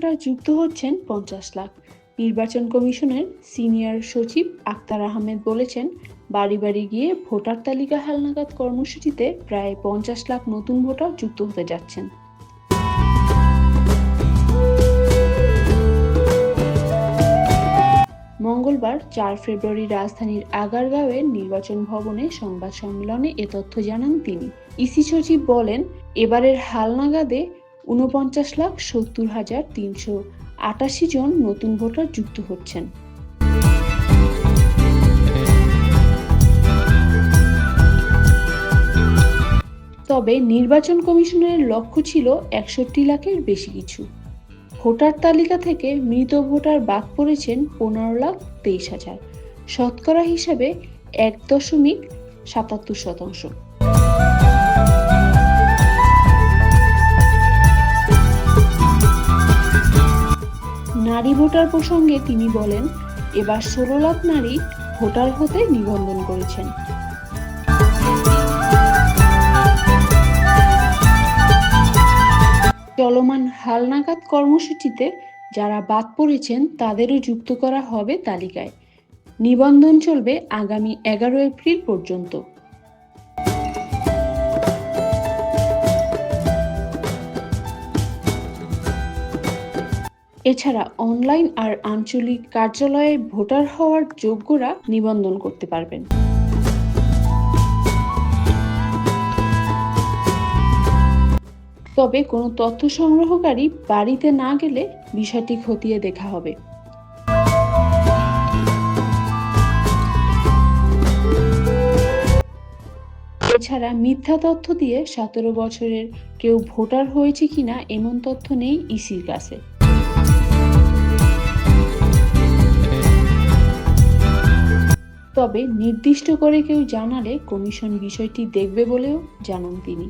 Voter যুক্ত হচ্ছেন 50 লাখ। নির্বাচন কমিশনের সিনিয়র সচিব আক্তার আহমেদ বলেছেন, বাড়ি বাড়ি গিয়ে ভোটার তালিকা হালনাগাদ কর্মসূচিতে প্রায় 50 লাখ নতুন ভোটার যুক্ত হতে যাচ্ছেন। মঙ্গলবার 4 ফেব্রুয়ারি রাজধানীর আগারগাঁওয়ের নির্বাচন ভবনে সংবাদ সম্মেলনে এ তথ্য জানান তিনি। ইসি সচিব বলেন, এবারের হালনাগাদে 49,70,388 জন নতুন ভোটার যুক্ত হচ্ছেন। তবে নির্বাচন কমিশনের লক্ষ্য ছিল 61 লাখের বেশি কিছু। ভোটার তালিকা থেকে মৃত ভোটার বাদ পড়েছেন 15,23,000, শতকরা হিসাবে 1.77%। নারী ভোটার প্রসঙ্গে তিনি বলেন, এবার 16 লাখ নারী ভোটার হতে নিবন্ধন করেছেন। চলমান হালনাগাদ কর্মসূচিতে যারা বাদ পড়েছেন তাদেরও যুক্ত করা হবে তালিকায়। নিবন্ধন চলবে আগামী 11 এপ্রিল পর্যন্ত। এছাড়া অনলাইন আর আঞ্চলিক কার্যালয়ে ভোটার হওয়ার যোগ্যরা নিবন্ধন করতে পারবেন। তবে কোনো তথ্য সংগ্রহকারী বাড়িতে না গেলে বিষয়টি খতিয়ে দেখা হবে। এছাড়া মিথ্যা তথ্য দিয়ে 17 বছরের কেউ ভোটার হয়েছে কিনা এমন তথ্য নেই ইসির কাছে। তবে নির্দিষ্ট করে কেউ জানালে কমিশন বিষয়টি দেখবে বলেও জানান তিনি।